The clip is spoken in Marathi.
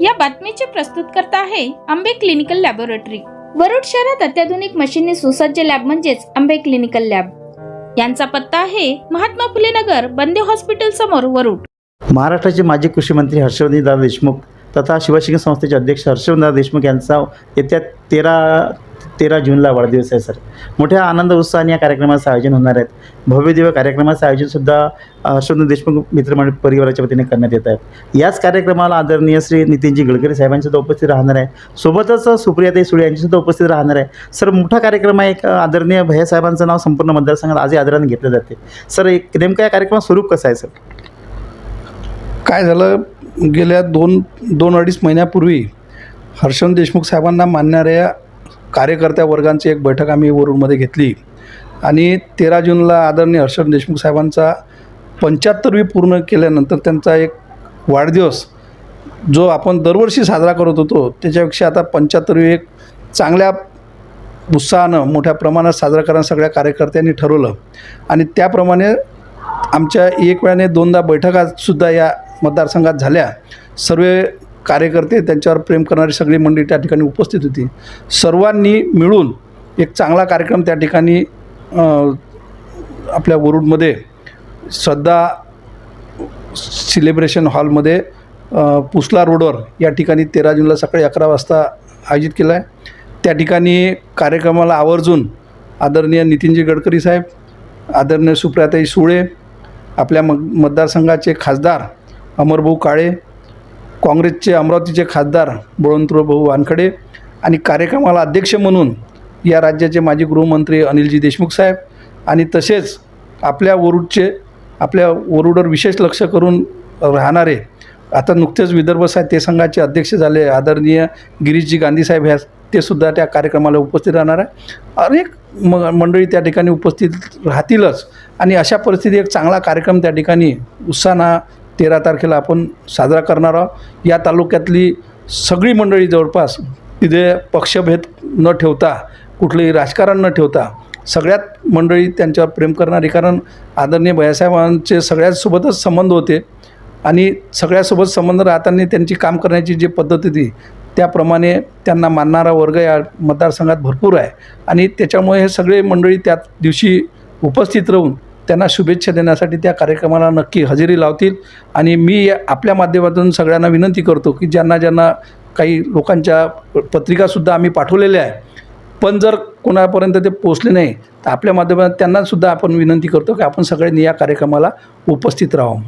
या बातमीचे प्रस्तुतकर्ता आहे आंबे क्लिनिकल लॅबोरेटरी। वरुड शहरात अत्याधुनिक मशीनने सुसज्ज लॅब म्हणजेच आंबे क्लिनिकल लॅब। यांचा पत्ता आहे महात्मा फुले नगर, बंदे हॉस्पिटल समोर, वरुड। महाराष्ट्राचे माजी कृषी मंत्री हर्षवर्धनदादा देशमुख तथा शिवशिक्षण संस्थेचे अध्यक्ष हर्षवर्धनदादा देशमुख यांचा येत्या 13 जूनला वाढदिवस आहे। सर, मोठ्या आनंद उत्साहाने या कार्यक्रमाचं आयोजन होणार आहे। भव्य दिव्य कार्यक्रमाचं आयोजन सुद्धा हर्षवर्धन देशमुख मित्रमंडळ परिवाराच्या वतीने करण्यात येत आहे। याच कार्यक्रमाला आदरणीय श्री नितीनजी गडकरी साहेबांसुद्धा उपस्थित राहणार आहे, सोबतच सुप्रियाताई सुळे यांचीसुद्धा उपस्थित राहणार आहे। सर, मोठा कार्यक्रम आहे। एक आदरणीय भैयासाहेबांचं नाव संपूर्ण मतदारसंघात आजही आदराने घेतलं जाते। सर, एक नेमकं या कार्यक्रमाचं स्वरूप कसं आहे? सर, काय झालं, गेल्या दोन अडीच महिन्यापूर्वी हर्षवर्धन देशमुख साहेबांना मानणाऱ्या कार्यकर्त्या वर्गांची एक बैठक आम्ही वरुडमध्ये घेतली आणि 13 जूनला आदरणीय हर्षवर्धन देशमुख साहेबांचा 75वी पूर्ण केल्यानंतर त्यांचा एक वाढदिवस जो आपण दरवर्षी साजरा करत होतो त्याच्यापेक्षा आता 75वी एक चांगल्या उत्साहानं मोठ्या प्रमाणात साजरा करायला सगळ्या कार्यकर्त्यांनी ठरवलं आणि त्याप्रमाणे आमच्या एक वेळाने दोनदा बैठकासुद्धा या मतदारसंघात झाल्या। सर्व कार्यकर्ते, त्यांच्यावर प्रेम करणारी सगळी मंडळी त्या ठिकाणी उपस्थित होती। सर्वांनी मिळून एक चांगला कार्यक्रम त्या ठिकाणी आपल्या वरुडमध्ये श्रद्धा सेलिब्रेशन हॉलमध्ये पुसला रोडवर या ठिकाणी 13 जूनला सकाळी 11 वाजता आयोजित केला आहे। त्या ठिकाणी कार्यक्रमाला आवर्जून आदरणीय नितीनजी गडकरी साहेब, आदरणीय सुप्रियाताई सुळे, आपल्या मतदारसंघाचे खासदार अमरभाऊ काळे, काँग्रेसचे अमरावतीचे खासदार बळवंतराव वानखडे आणि कार्यक्रमाला अध्यक्ष म्हणून या राज्याचे माजी गृहमंत्री अनिलजी देशमुख साहेब आणि तसेच आपल्या वरुडवर विशेष लक्ष करून राहणारे आता नुकतेच विदर्भ साहित्य संघाचे अध्यक्ष झाले आदरणीय गिरीशजी गांधी साहेब ह्या ते सुद्धा त्या कार्यक्रमाला उपस्थित राहणार आहे। अनेक मंडळी त्या ठिकाणी उपस्थित राहतीलच आणि अशा परिस्थितीत एक चांगला कार्यक्रम त्या ठिकाणी उत्साहानं 13 तारखेला आपण साजरा करणार आहोत। या तालुक्यातली सगळी मंडळी जवळपास तिथे पक्षभेद न ठेवता, कुठलंही राजकारण न ठेवता सगळ्यात मंडळी त्यांच्यावर प्रेम करणारी, कारण आदरणीय भैयासाहेबांचे सगळ्यांसोबतच संबंध होते आणि सगळ्यासोबत संबंध राहताना त्यांची काम करण्याची जी पद्धत होती त्याप्रमाणे त्यांना मानणारा वर्ग या मतदारसंघात भरपूर आहे आणि त्याच्यामुळे हे सगळे मंडळी त्या दिवशी उपस्थित राहून त्यांना शुभेच्छा देण्यासाठी त्या कार्यक्रमाला नक्की हजेरी लावतील। आणि मी आपल्या माध्यमातून सगळ्यांना विनंती करतो की ज्यांना काही लोकांच्या पत्रिकासुद्धा आम्ही पाठवलेल्या आहे, पण जर कोणापर्यंत ते पोचले नाही तर आपल्या माध्यमातून त्यांनासुद्धा आपण विनंती करतो की आपण सगळ्यांनी या कार्यक्रमाला उपस्थित राहावं।